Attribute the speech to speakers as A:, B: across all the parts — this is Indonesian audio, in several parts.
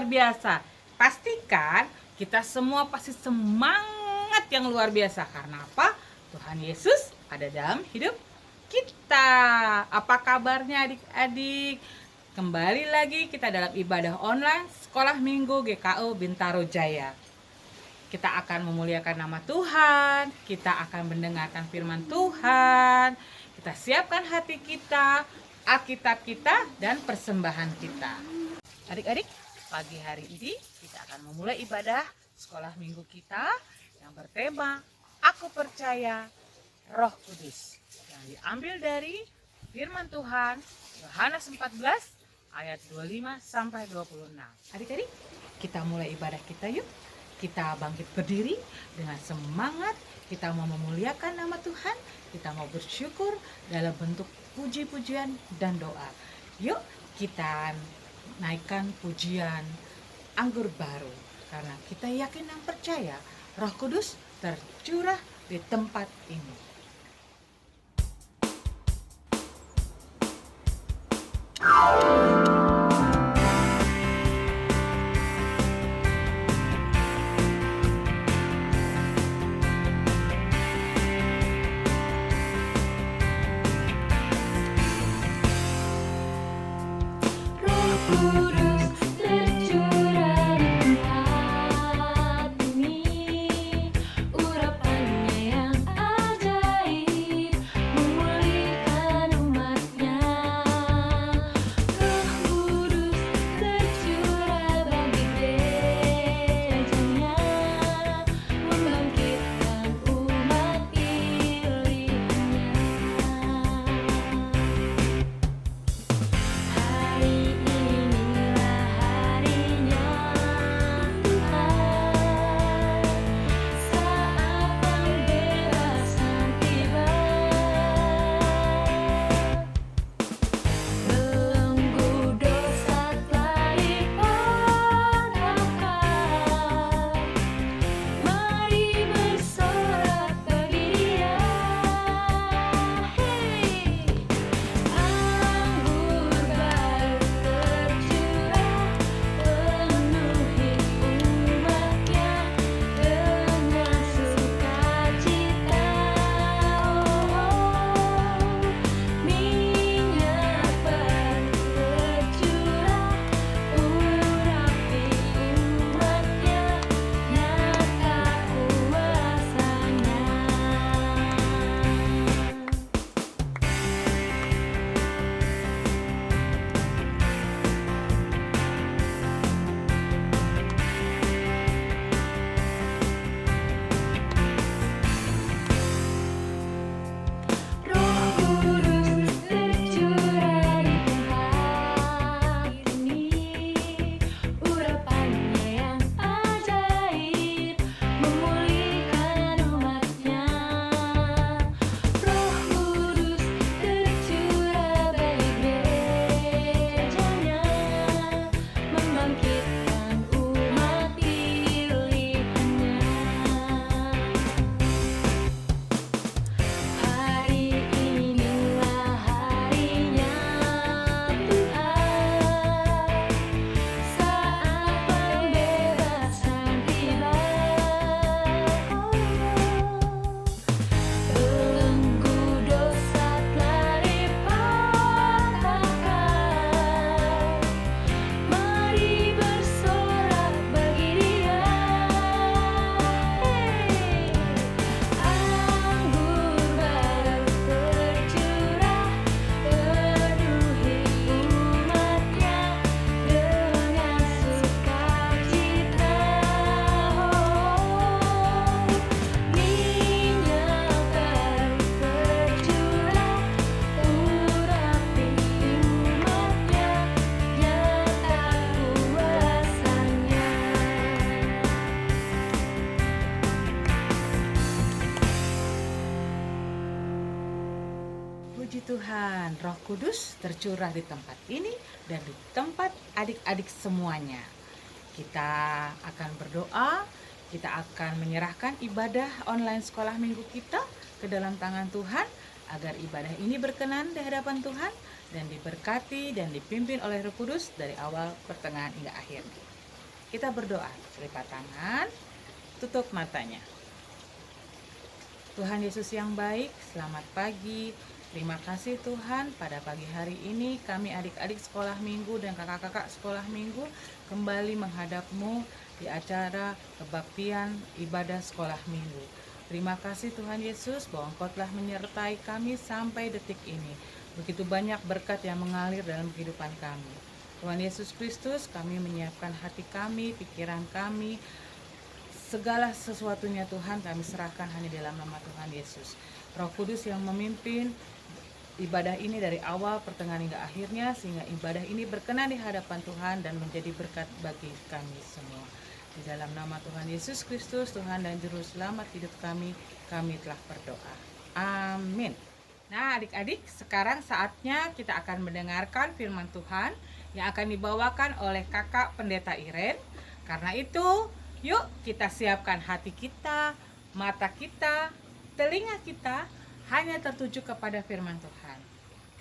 A: biasa. Pastikan kita semua pasti semangat yang luar biasa. Karena apa? Tuhan Yesus ada dalam hidup kita. Apa kabarnya adik-adik? Kembali lagi kita dalam ibadah online Sekolah Minggu GKU Bintaro Jaya. Kita akan memuliakan nama Tuhan, kita akan mendengarkan firman Tuhan, kita siapkan hati kita, Alkitab kita, dan persembahan kita. Adik-adik, pagi hari ini kita akan memulai ibadah sekolah minggu kita yang bertema Aku Percaya Roh Kudus, yang diambil dari firman Tuhan Yohanes 14 ayat 25 sampai 26. Adik-adik, kita mulai ibadah kita yuk. Kita bangkit berdiri dengan semangat, kita mau memuliakan nama Tuhan, kita mau bersyukur dalam bentuk puji-pujian dan doa. Yuk kita naikkan pujian Anggur Baru, karena kita yakin dan percaya Roh Kudus tercurah di tempat ini.
B: Kudus tercurah di tempat ini, urapannya yang ajaib memulihkan umatnya. Roh Kudus tercurah bagi gerejanya, membangkitkan umat pilihannya. Hari inilah harinya Tuhan, saat pembebasan tiba. Belenggu dosa telah dipatahkan, mari bersorak bagi Dia. Anggur baru tercurah, penuhi umatnya dengan sukacita. Minyak baru tercurah, urapi umatnya, nyata kuasanya. Roh Kudus tercurah di tempat ini, urapannya yang ajaib memulihkan umatnya. Roh Kudus tercurah bagi gerejanya, membangkitkan umat pilihannya. Hari inilah harinya Tuhan, saat pembebasan tiba. Belenggu dosa telah dipatahkan, mari bersorak bagi Dia. Anggur baru tercurah, penuhi umatnya dengan sukacita. Minyak baru tercurah, urapi umatnya, nyata kuasanya.
A: Puji Tuhan, Roh Kudus tercurah di tempat ini dan di tempat adik-adik semuanya. Kita akan berdoa, kita akan menyerahkan ibadah online sekolah minggu kita ke dalam tangan Tuhan, agar ibadah ini berkenan di hadapan Tuhan dan diberkati dan dipimpin oleh Roh Kudus dari awal, pertengahan hingga akhir. Kita berdoa, lipat tangan, tutup matanya. Tuhan Yesus yang baik, selamat pagi. Terima kasih Tuhan, pada pagi hari ini kami adik-adik sekolah minggu dan kakak-kakak sekolah minggu kembali menghadap-Mu di acara kebaktian ibadah sekolah minggu. Terima kasih Tuhan Yesus bahwa Engkau telah menyertai kami sampai detik ini. Begitu banyak berkat yang mengalir dalam kehidupan kami. Tuhan Yesus Kristus, kami menyiapkan hati kami, pikiran kami, segala sesuatunya Tuhan kami serahkan hanya dalam nama Tuhan Yesus. Roh Kudus yang memimpin ibadah ini dari awal, pertengahan hingga akhirnya, sehingga ibadah ini berkenan di hadapan Tuhan dan menjadi berkat bagi kami semua. Di dalam nama Tuhan Yesus Kristus, Tuhan dan Juru Selamat hidup kami telah berdoa. Amin. Nah adik-adik, sekarang saatnya kita akan mendengarkan firman Tuhan yang akan dibawakan oleh kakak pendeta Iren. Karena itu, yuk kita siapkan hati kita, mata kita, telinga kita hanya tertuju kepada firman Tuhan.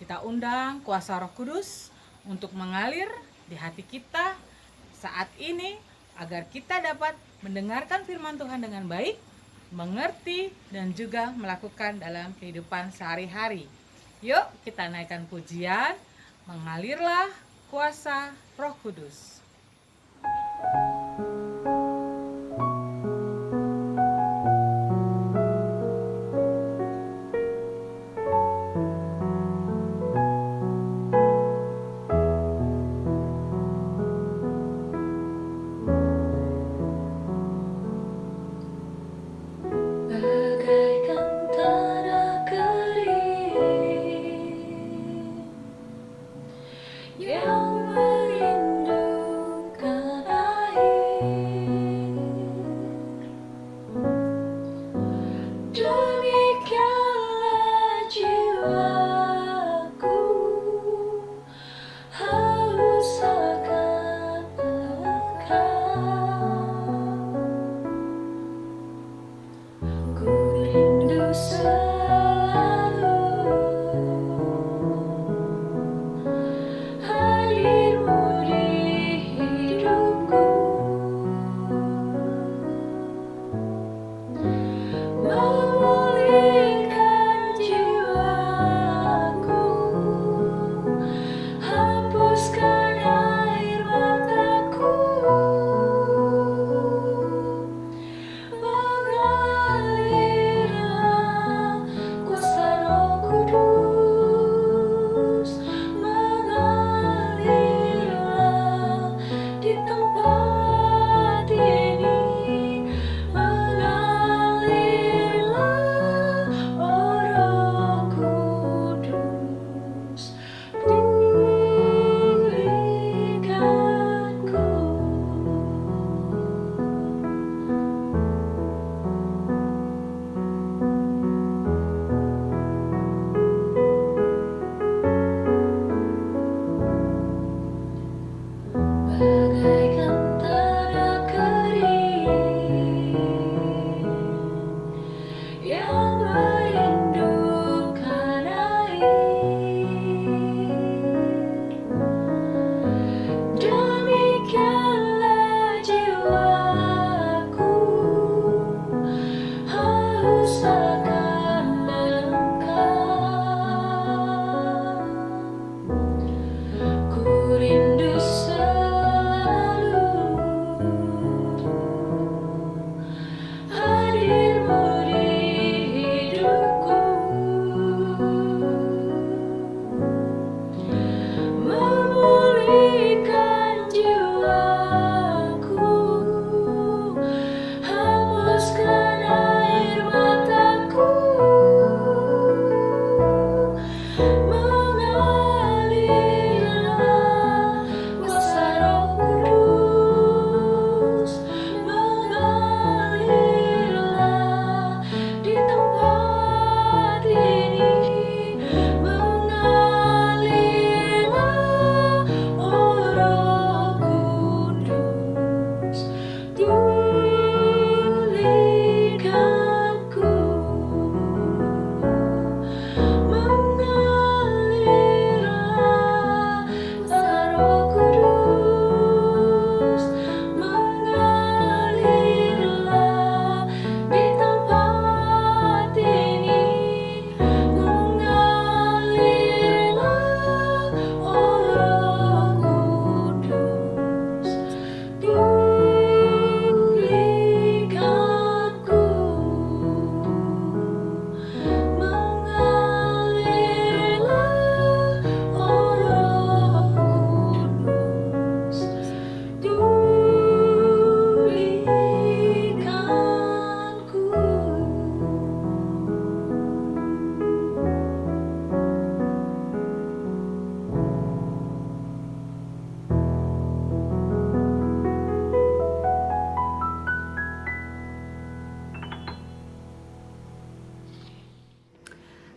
A: Kita undang kuasa Roh Kudus untuk mengalir di hati kita saat ini agar kita dapat mendengarkan firman Tuhan dengan baik, mengerti dan juga melakukan dalam kehidupan sehari-hari. Yuk kita naikkan pujian, mengalirlah kuasa Roh Kudus.
B: Bagaikan tanah kering yang merindu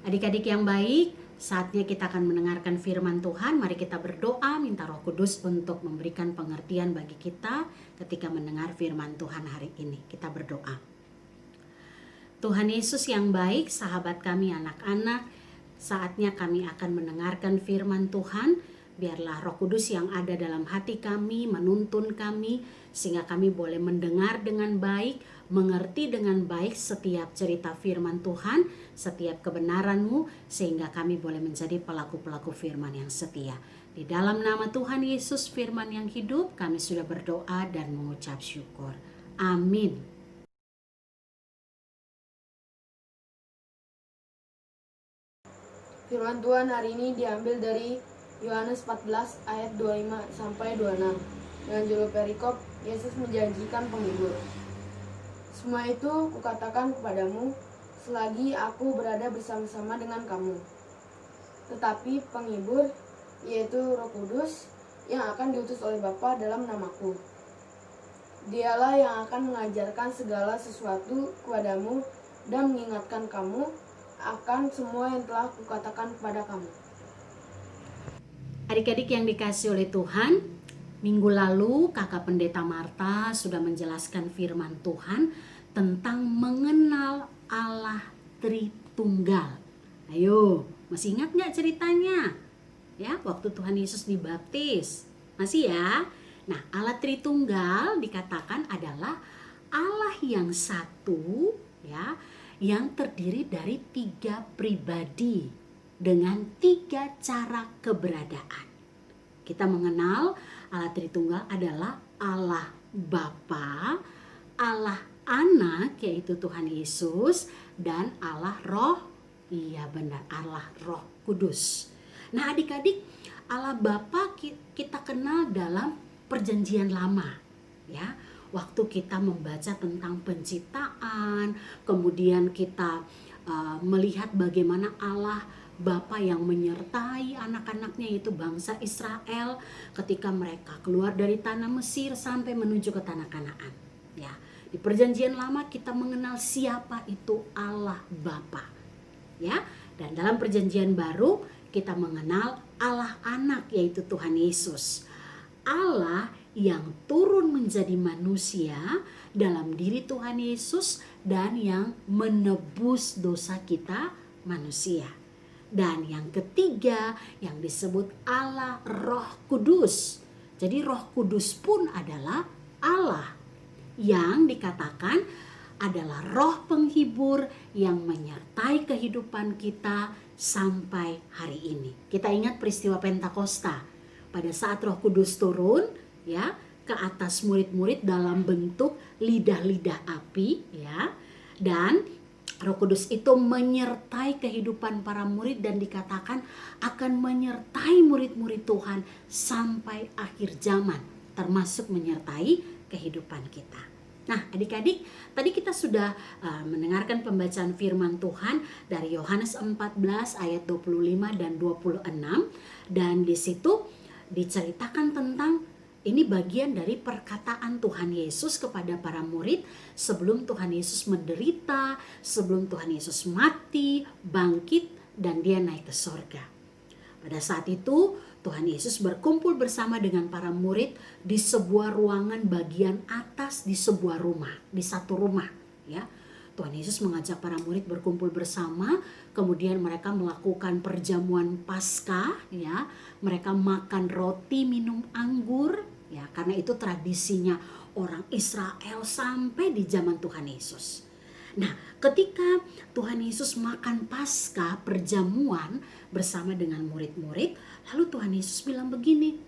C: Adik-adik yang baik, saatnya kita akan mendengarkan firman Tuhan. Mari kita berdoa, minta Roh Kudus untuk memberikan pengertian bagi kita ketika mendengar firman Tuhan hari ini. Kita berdoa. Tuhan Yesus yang baik, sahabat kami anak-anak, saatnya kami akan mendengarkan firman Tuhan. Biarlah Roh Kudus yang ada dalam hati kami menuntun kami, sehingga kami boleh mendengar dengan baik, mengerti dengan baik setiap cerita firman Tuhan, setiap kebenaran-Mu, sehingga kami boleh menjadi pelaku-pelaku firman yang setia. Di dalam nama Tuhan Yesus, firman yang hidup, kami sudah berdoa dan mengucap syukur. Amin.
D: Firman Tuhan hari ini diambil dari Yohanes 14 ayat 25 sampai 26. Dengan judul perikop, Yesus menjanjikan penghibur. Semua itu kukatakan kepadamu selagi aku berada bersama-sama dengan kamu. Tetapi penghibur, yaitu Roh Kudus, yang akan diutus oleh Bapa dalam namaku. Dialah yang akan mengajarkan segala sesuatu kepadamu dan mengingatkan kamu akan semua yang telah kukatakan kepada kamu.
C: Adik-adik yang dikasihi oleh Tuhan, minggu lalu Kakak Pendeta Marta sudah menjelaskan firman Tuhan tentang mengenal Allah Tritunggal. Ayo, masih ingat gak ceritanya? Ya, waktu Tuhan Yesus dibaptis. Masih ya? Nah, Allah Tritunggal dikatakan adalah Allah yang satu, ya, yang terdiri dari 3 pribadi dengan 3 cara keberadaan. Kita mengenal Allah Tritunggal adalah Allah Bapa, Allah Anak yaitu Tuhan Yesus, dan Allah Roh, iya benar, Allah Roh Kudus. Nah adik-adik, Allah Bapa kita kenal dalam Perjanjian Lama, ya. Waktu kita membaca tentang penciptaan, kemudian kita melihat bagaimana Allah Bapa yang menyertai anak-anaknya, yaitu bangsa Israel, ketika mereka keluar dari tanah Mesir sampai menuju ke tanah Kanaan. Ya, di Perjanjian Lama kita mengenal siapa itu Allah Bapa. Ya, dan dalam Perjanjian Baru kita mengenal Allah Anak, yaitu Tuhan Yesus. Allah yang turun menjadi manusia dalam diri Tuhan Yesus dan yang menebus dosa kita manusia. Dan yang ketiga yang disebut Allah Roh Kudus. Jadi Roh Kudus pun adalah Allah yang dikatakan adalah roh penghibur yang menyertai kehidupan kita sampai hari ini. Kita ingat peristiwa Pentakosta. Pada saat Roh Kudus turun, ya, ke atas murid-murid dalam bentuk lidah-lidah api, ya. Dan Roh Kudus itu menyertai kehidupan para murid dan dikatakan akan menyertai murid-murid Tuhan sampai akhir zaman, termasuk menyertai kehidupan kita. Nah, adik-adik, tadi kita sudah mendengarkan pembacaan firman Tuhan dari Yohanes 14 ayat 25 dan 26, dan di situ diceritakan tentang ini bagian dari perkataan Tuhan Yesus kepada para murid sebelum Tuhan Yesus menderita, sebelum Tuhan Yesus mati, bangkit, dan dia naik ke sorga. Pada saat itu Tuhan Yesus berkumpul bersama dengan para murid di sebuah ruangan bagian atas di sebuah rumah, di satu rumah, ya. Tuhan Yesus mengajak para murid berkumpul bersama, kemudian mereka melakukan perjamuan Paskah, ya. Mereka makan roti, minum anggur, ya, karena itu tradisinya orang Israel sampai di zaman Tuhan Yesus. Nah, ketika Tuhan Yesus makan Paskah, perjamuan bersama dengan murid-murid, lalu Tuhan Yesus bilang begini,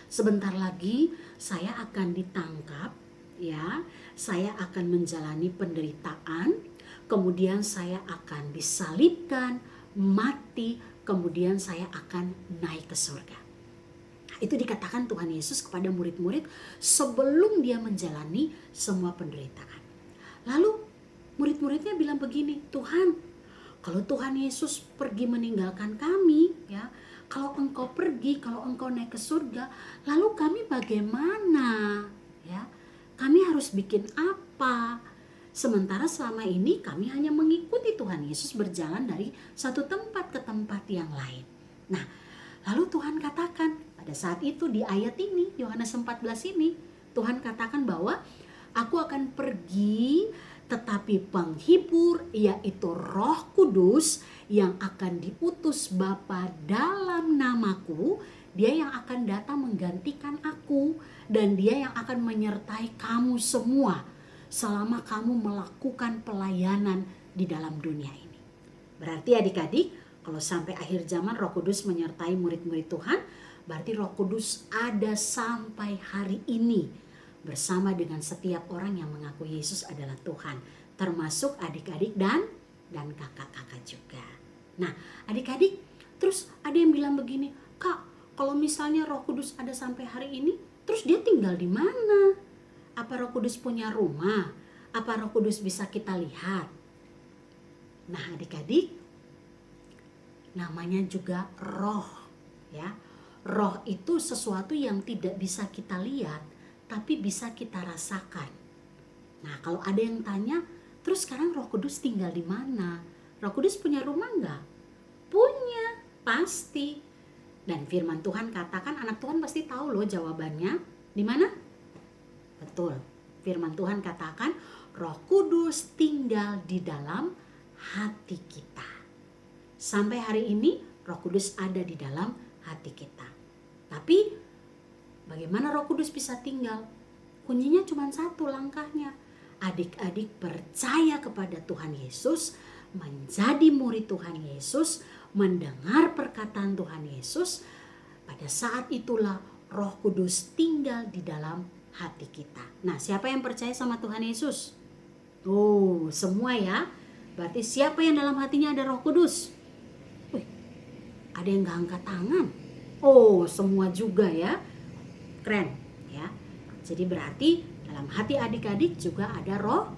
C: sebentar lagi saya akan ditangkap, ya, saya akan menjalani penderitaan, kemudian saya akan disalibkan, mati, kemudian saya akan naik ke surga. Nah, itu dikatakan Tuhan Yesus kepada murid-murid sebelum dia menjalani semua penderitaan. Lalu murid-muridnya bilang begini, Tuhan, kalau Tuhan Yesus pergi meninggalkan kami, ya, kalau engkau pergi, kalau engkau naik ke surga, lalu kami bagaimana? Ya, kami harus bikin apa? Sementara selama ini kami hanya mengikuti Tuhan Yesus berjalan dari satu tempat ke tempat yang lain. Nah, lalu Tuhan katakan pada saat itu di ayat ini, Yohanes 14 ini, Tuhan katakan bahwa aku akan pergi, tetapi penghibur yaitu Roh Kudus yang akan diutus Bapa dalam namaku, dia yang akan datang menggantikan aku, dan dia yang akan menyertai kamu semua selama kamu melakukan pelayanan di dalam dunia ini. Berarti adik-adik, kalau sampai akhir zaman Roh Kudus menyertai murid-murid Tuhan, berarti Roh Kudus ada sampai hari ini bersama dengan setiap orang yang mengaku Yesus adalah Tuhan, termasuk adik-adik dan kakak-kakak juga. Nah, adik-adik, terus ada yang bilang begini, Kak, kalau misalnya Roh Kudus ada sampai hari ini, terus dia tinggal di mana? Apa Roh Kudus punya rumah? Apa Roh Kudus bisa kita lihat? Nah, adik-adik, namanya juga roh, ya. Roh itu sesuatu yang tidak bisa kita lihat, tapi bisa kita rasakan. Nah, kalau ada yang tanya, terus sekarang Roh Kudus tinggal di mana? Roh Kudus punya rumah enggak? Punya, pasti. Dan firman Tuhan katakan, anak Tuhan pasti tahu loh jawabannya. Di mana? Betul, firman Tuhan katakan Roh Kudus tinggal di dalam hati kita. Sampai hari ini Roh Kudus ada di dalam hati kita. Tapi bagaimana Roh Kudus bisa tinggal? Kuncinya cuma satu langkahnya. Adik-adik percaya kepada Tuhan Yesus, menjadi murid Tuhan Yesus, mendengar perkataan Tuhan Yesus. Pada saat itulah Roh Kudus tinggal di dalam hati kita. Nah, siapa yang percaya sama Tuhan Yesus? Oh, semua ya. Berarti siapa yang dalam hatinya ada Roh Kudus? Wih, ada yang gak angkat tangan. Oh, semua juga ya. Keren ya. Jadi berarti dalam hati adik-adik juga ada Roh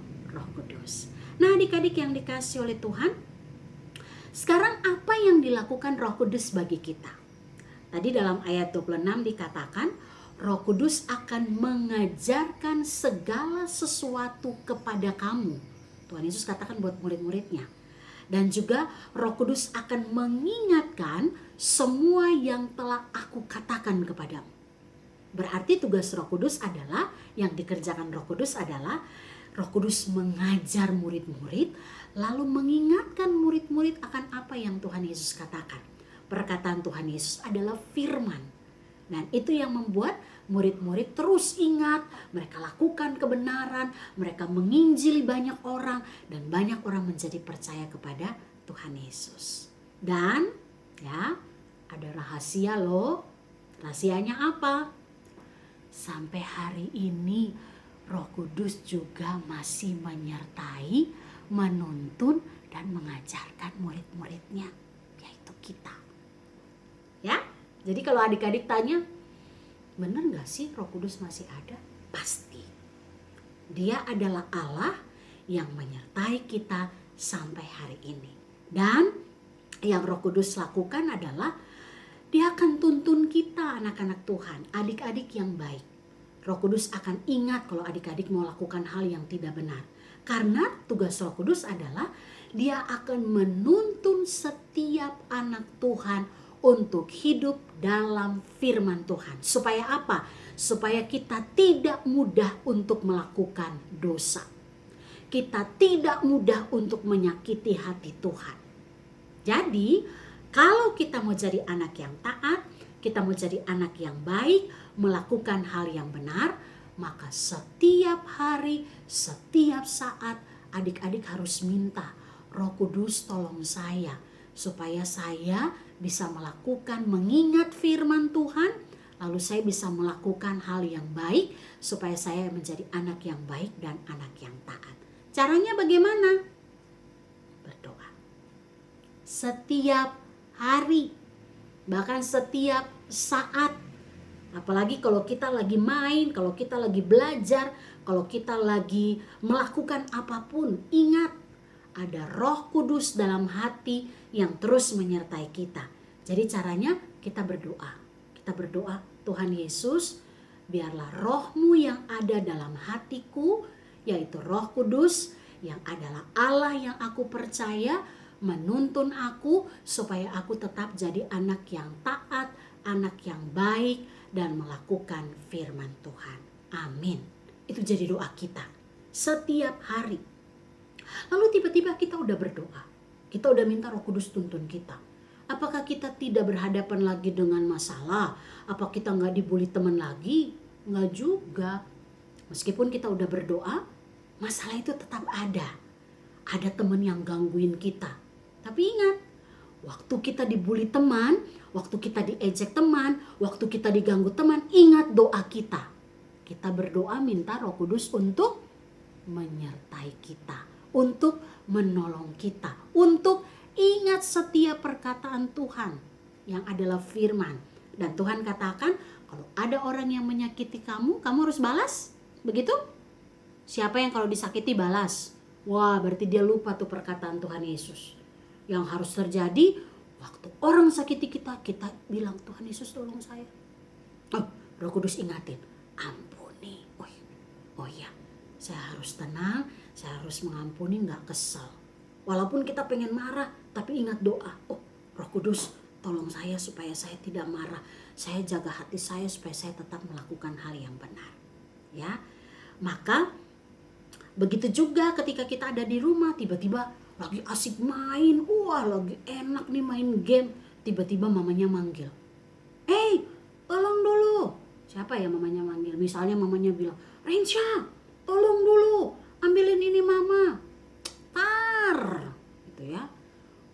C: Kudus. Nah, adik-adik yang dikasihi oleh Tuhan, sekarang apa yang dilakukan Roh Kudus bagi kita? Tadi dalam ayat 26 dikatakan Roh Kudus akan mengajarkan segala sesuatu kepada kamu. Tuhan Yesus katakan buat murid-muridnya. Dan juga Roh Kudus akan mengingatkan semua yang telah aku katakan kepadamu. Berarti tugas Roh Kudus adalah, yang dikerjakan Roh Kudus adalah, Roh Kudus mengajar murid-murid, lalu mengingatkan murid-murid akan apa yang Tuhan Yesus katakan. Perkataan Tuhan Yesus adalah firman. Dan itu yang membuat murid-murid terus ingat, mereka lakukan kebenaran, mereka menginjili banyak orang, dan banyak orang menjadi percaya kepada Tuhan Yesus. Dan ya, ada rahasia loh. Rahasianya apa? Sampai hari ini Roh Kudus juga masih menyertai, menuntun, dan mengajarkan murid-muridnya, yaitu kita. Ya, jadi kalau adik-adik tanya, benar gak sih Roh Kudus masih ada? Pasti. Dia adalah Allah yang menyertai kita sampai hari ini. Dan yang Roh Kudus lakukan adalah dia akan tuntun kita, anak-anak Tuhan, adik-adik yang baik. Roh Kudus akan ingat kalau adik-adik mau lakukan hal yang tidak benar. Karena tugas Roh Kudus adalah dia akan menuntun setiap anak Tuhan untuk hidup dalam firman Tuhan. Supaya apa? Supaya kita tidak mudah untuk melakukan dosa. Kita tidak mudah untuk menyakiti hati Tuhan. Jadi, kalau kita mau jadi anak yang taat, kita mau jadi anak yang baik, melakukan hal yang benar, maka setiap hari, setiap saat, adik-adik harus minta, Roh Kudus tolong saya, supaya saya bisa melakukan, mengingat firman Tuhan, lalu saya bisa melakukan hal yang baik, supaya saya menjadi anak yang baik dan anak yang taat. Caranya bagaimana? Berdoa. Setiap hari, bahkan setiap saat. Apalagi kalau kita lagi main, kalau kita lagi belajar, kalau kita lagi melakukan apapun, ingat ada Roh Kudus dalam hati yang terus menyertai kita. Jadi caranya kita berdoa. Kita berdoa, Tuhan Yesus, biarlah Roh-Mu yang ada dalam hatiku, yaitu Roh Kudus, yang adalah Allah yang aku percaya menuntun aku supaya aku tetap jadi anak yang taat, anak yang baik dan melakukan firman Tuhan. Amin. Itu jadi doa kita setiap hari. Lalu tiba-tiba kita udah berdoa. Kita udah minta Roh Kudus tuntun kita. Apakah kita tidak berhadapan lagi dengan masalah? Apa kita nggak dibully teman lagi? Nggak juga. Meskipun kita udah berdoa, masalah itu tetap ada. Ada teman yang gangguin kita. Tapi ingat, waktu kita dibully teman, waktu kita diejek teman, waktu kita diganggu teman, ingat doa kita. Kita berdoa minta Roh Kudus untuk menyertai kita, untuk menolong kita, untuk ingat setiap perkataan Tuhan yang adalah firman. Dan Tuhan katakan, kalau ada orang yang menyakiti kamu, kamu harus balas. Begitu? Siapa yang kalau disakiti balas? Wah, berarti dia lupa tuh perkataan Tuhan Yesus. Yang harus terjadi, waktu orang sakiti kita, kita bilang, Tuhan Yesus tolong saya. Oh, Roh Kudus ingatin, ampuni. Oh iya, saya harus tenang, saya harus mengampuni, gak kesal. Walaupun kita pengen marah, tapi ingat doa. Oh, Roh Kudus tolong saya supaya saya tidak marah. Saya jaga hati saya supaya saya tetap melakukan hal yang benar. Ya, maka begitu juga ketika kita ada di rumah, tiba-tiba lagi asik main, wah lagi enak nih main game. Tiba-tiba mamanya manggil, tolong dulu. Siapa ya mamanya manggil? Misalnya mamanya bilang, Rensha, tolong dulu, ambilin ini mama. Gitu ya.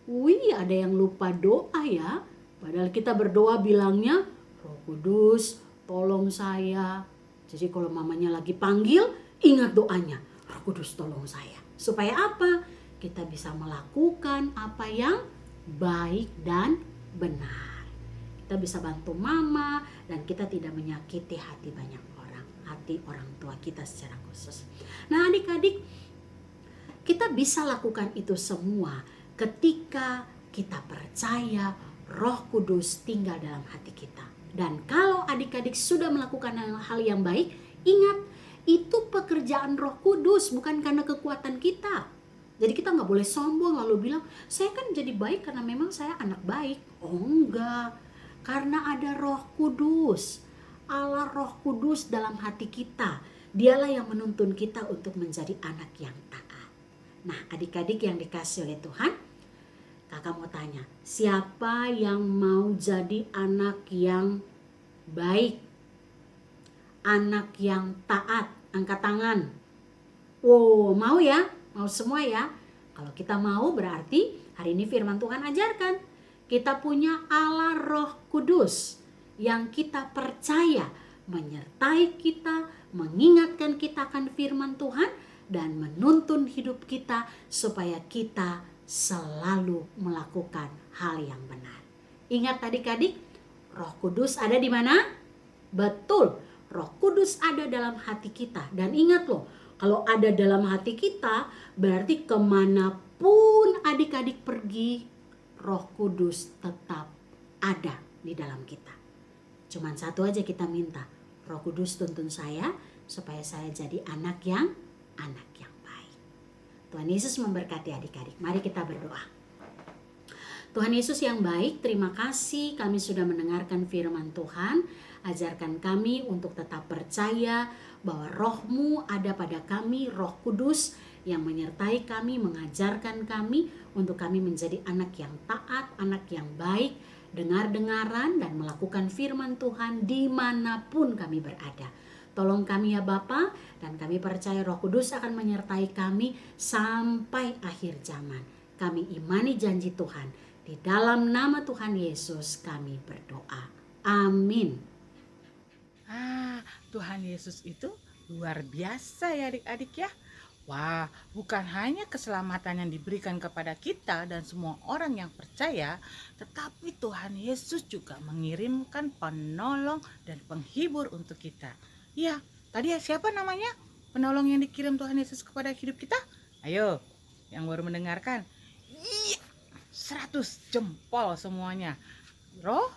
C: Wih, ada yang lupa doa ya. Padahal kita berdoa bilangnya, Roh Kudus, tolong saya. Jadi kalau mamanya lagi panggil, ingat doanya, Roh Kudus tolong saya. Supaya apa? Kita bisa melakukan apa yang baik dan benar. Kita bisa bantu mama dan kita tidak menyakiti hati banyak orang, hati orang tua kita secara khusus. Nah adik-adik, kita bisa lakukan itu semua ketika kita percaya Roh Kudus tinggal dalam hati kita. Dan kalau adik-adik sudah melakukan hal yang baik, ingat, itu pekerjaan Roh Kudus, bukan karena kekuatan kita. Jadi kita nggak boleh sombong lalu bilang, saya kan jadi baik karena memang saya anak baik. Oh enggak, karena ada Roh Kudus. Allah Roh Kudus dalam hati kita. Dialah yang menuntun kita untuk menjadi anak yang taat. Nah adik-adik yang dikasih oleh Tuhan, kakak mau tanya, siapa yang mau jadi anak yang baik? Anak yang taat? Angkat tangan. Wow, mau ya? Mau semua ya? Kalau kita mau berarti hari ini firman Tuhan ajarkan. Kita punya Allah Roh Kudus yang kita percaya menyertai kita, mengingatkan kita akan firman Tuhan dan menuntun hidup kita supaya kita selalu melakukan hal yang benar. Ingat adik-adik, Roh Kudus ada di mana? Betul, Roh Kudus ada dalam hati kita. Dan ingat loh, kalau ada dalam hati kita, berarti kemanapun adik-adik pergi, Roh Kudus tetap ada di dalam kita. Cuman satu aja kita minta, Roh Kudus tuntun saya supaya saya jadi anak yang baik. Tuhan Yesus memberkati adik-adik. Mari kita berdoa. Tuhan Yesus yang baik, terima kasih kami sudah mendengarkan firman Tuhan. Ajarkan kami untuk tetap percaya bahwa Roh-Mu ada pada kami, Roh Kudus yang menyertai kami, mengajarkan kami untuk kami menjadi anak yang taat, anak yang baik, dengar-dengaran dan melakukan firman Tuhan dimanapun kami berada. Tolong kami ya Bapa, dan kami percaya Roh Kudus akan menyertai kami sampai akhir zaman. Kami imani janji Tuhan. Di dalam nama Tuhan Yesus kami berdoa. Amin.
A: Tuhan Yesus itu luar biasa ya adik-adik ya. Wah, bukan hanya keselamatan yang diberikan kepada kita dan semua orang yang percaya, tetapi Tuhan Yesus juga mengirimkan penolong dan penghibur untuk kita. Ya, tadi ya siapa namanya? Penolong yang dikirim Tuhan Yesus kepada hidup kita? Ayo, yang baru mendengarkan. Iya, 100 jempol semuanya. Roh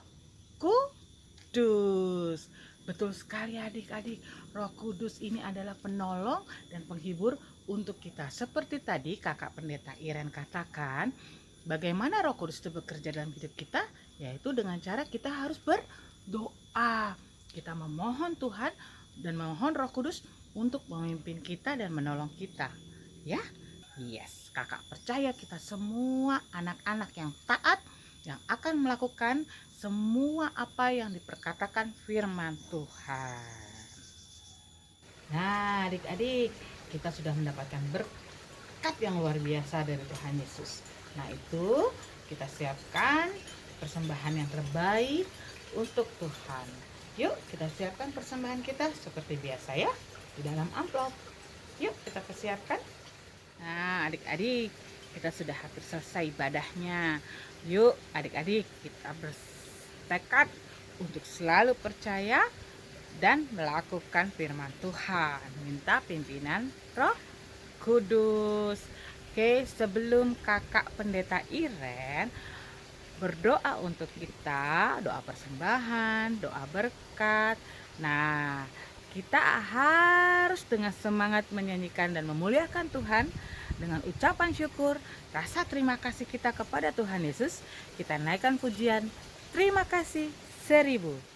A: Kudus. Betul sekali adik-adik, Roh Kudus ini adalah penolong dan penghibur untuk kita. Seperti tadi Kakak Pendeta Iren katakan, bagaimana Roh Kudus itu bekerja dalam hidup kita? Yaitu dengan cara kita harus berdoa. Kita memohon Tuhan dan memohon Roh Kudus untuk memimpin kita dan menolong kita. Ya, yes, kakak percaya kita semua anak-anak yang taat, yang akan melakukan semua apa yang diperkatakan firman Tuhan. Nah, adik-adik, kita sudah mendapatkan berkat yang luar biasa dari Tuhan Yesus. Nah, itu kita siapkan persembahan yang terbaik untuk Tuhan. Yuk, kita siapkan persembahan kita seperti biasa ya, di dalam amplop. Yuk, kita persiapkan. Nah, adik-adik, kita sudah hampir selesai ibadahnya. Yuk, adik-adik, kita bertekad untuk selalu percaya dan melakukan firman Tuhan. Minta pimpinan Roh Kudus. Oke, sebelum Kakak Pendeta Iren berdoa untuk kita, doa persembahan, doa berkat. Nah, kita harus dengan semangat menyanyikan dan memuliakan Tuhan dengan ucapan syukur, rasa terima kasih kita kepada Tuhan Yesus. Kita naikkan pujian, terima kasih 1000.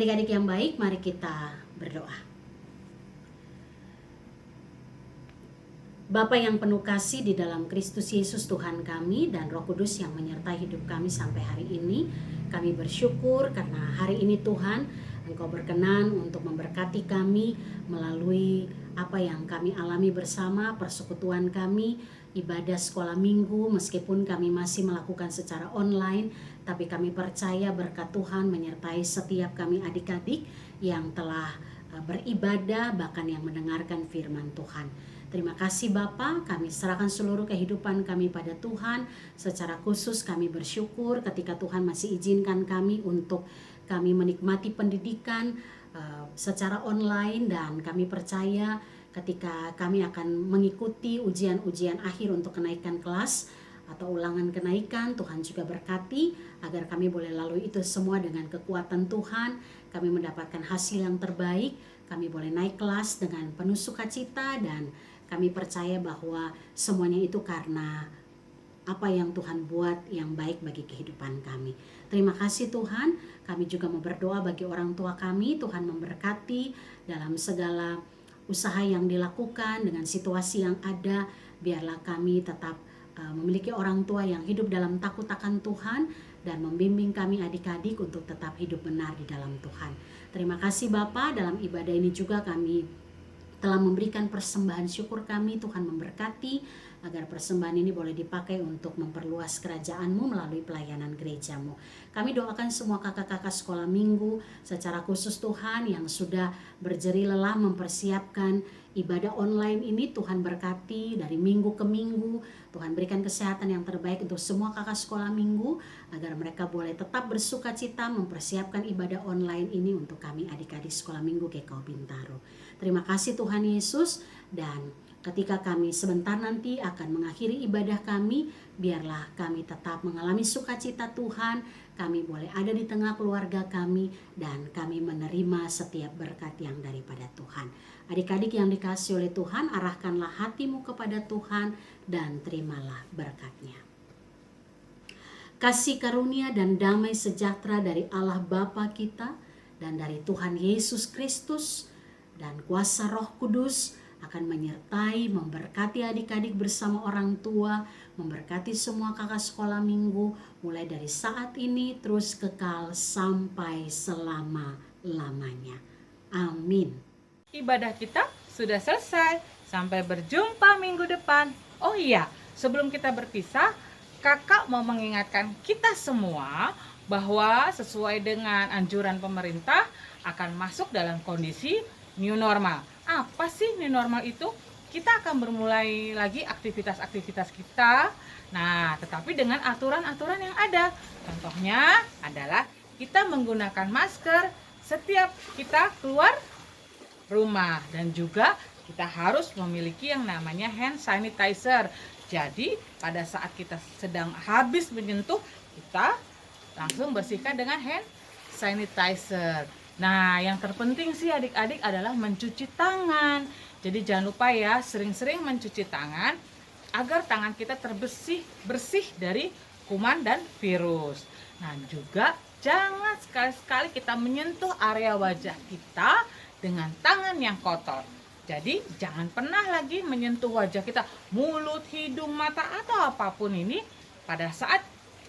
C: Adik-adik yang baik, mari kita berdoa. Bapa yang penuh kasih di dalam Kristus Yesus Tuhan kami dan Roh Kudus yang menyertai hidup kami sampai hari ini, kami bersyukur karena hari ini Tuhan Engkau berkenan untuk memberkati kami melalui apa yang kami alami bersama, persekutuan kami, ibadah sekolah minggu, meskipun kami masih melakukan secara online, tapi kami percaya berkat Tuhan menyertai setiap kami adik-adik yang telah beribadah, bahkan yang mendengarkan firman Tuhan. Terima kasih Bapa, kami serahkan seluruh kehidupan kami pada Tuhan. Secara khusus kami bersyukur ketika Tuhan masih izinkan kami untuk kami menikmati pendidikan secara online, dan kami percaya ketika kami akan mengikuti ujian-ujian akhir untuk kenaikan kelas atau ulangan kenaikan, Tuhan juga berkati agar kami boleh lalui itu semua dengan kekuatan Tuhan. Kami mendapatkan hasil yang terbaik, kami boleh naik kelas dengan penuh sukacita, dan kami percaya bahwa semuanya itu karena apa yang Tuhan buat yang baik bagi kehidupan kami. Terima kasih Tuhan. Kami juga mau berdoa bagi orang tua kami, Tuhan memberkati dalam segala usaha yang dilakukan dengan situasi yang ada. Biarlah kami tetap memiliki orang tua yang hidup dalam takut akan Tuhan dan membimbing kami adik-adik untuk tetap hidup benar di dalam Tuhan. Terima kasih Bapa, dalam ibadah ini juga kami telah memberikan persembahan syukur kami. Tuhan memberkati agar persembahan ini boleh dipakai untuk memperluas kerajaan-Mu melalui pelayanan gereja-Mu. Kami doakan semua kakak-kakak sekolah minggu secara khusus Tuhan yang sudah berjerih lelah mempersiapkan ibadah online ini. Tuhan berkati dari minggu ke minggu. Tuhan berikan kesehatan yang terbaik untuk semua kakak sekolah minggu agar mereka boleh tetap bersuka cita mempersiapkan ibadah online ini untuk kami adik-adik sekolah minggu GKU Bintaro. Terima kasih Tuhan Yesus, dan ketika kami sebentar nanti akan mengakhiri ibadah kami, biarlah kami tetap mengalami sukacita Tuhan, kami boleh ada di tengah keluarga kami, dan kami menerima setiap berkat yang daripada Tuhan. Adik-adik yang dikasihi oleh Tuhan, arahkanlah hatimu kepada Tuhan dan terimalah berkatnya. Kasih karunia dan damai sejahtera dari Allah Bapa kita dan dari Tuhan Yesus Kristus dan kuasa Roh Kudus akan menyertai, memberkati adik-adik bersama orang tua, memberkati semua kakak sekolah minggu, mulai dari saat ini terus kekal sampai selama-lamanya. Amin.
A: Ibadah kita sudah selesai. Sampai berjumpa minggu depan. Oh iya, sebelum kita berpisah, kakak mau mengingatkan kita semua bahwa sesuai dengan anjuran pemerintah akan masuk dalam kondisi new normal. Apa sih new normal itu? Kita akan bermulai lagi aktivitas-aktivitas kita. Nah, tetapi dengan aturan-aturan yang ada. Contohnya adalah kita menggunakan masker setiap kita keluar rumah, dan juga kita harus memiliki yang namanya hand sanitizer. Jadi pada saat kita sedang habis menyentuh, kita langsung bersihkan dengan hand sanitizer. Nah, yang terpenting sih adik-adik adalah mencuci tangan. Jadi jangan lupa ya, sering-sering mencuci tangan agar tangan kita bersih dari kuman dan virus. Nah, juga jangan sekali-sekali kita menyentuh area wajah kita dengan tangan yang kotor. Jadi jangan pernah lagi menyentuh wajah kita, mulut, hidung, mata, atau apapun ini pada saat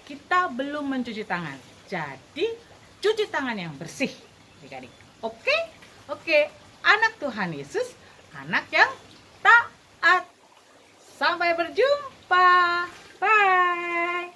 A: kita belum mencuci tangan. Jadi cuci tangan yang bersih, adik-adik. Oke, anak Tuhan Yesus, anak yang taat. Sampai berjumpa. Bye.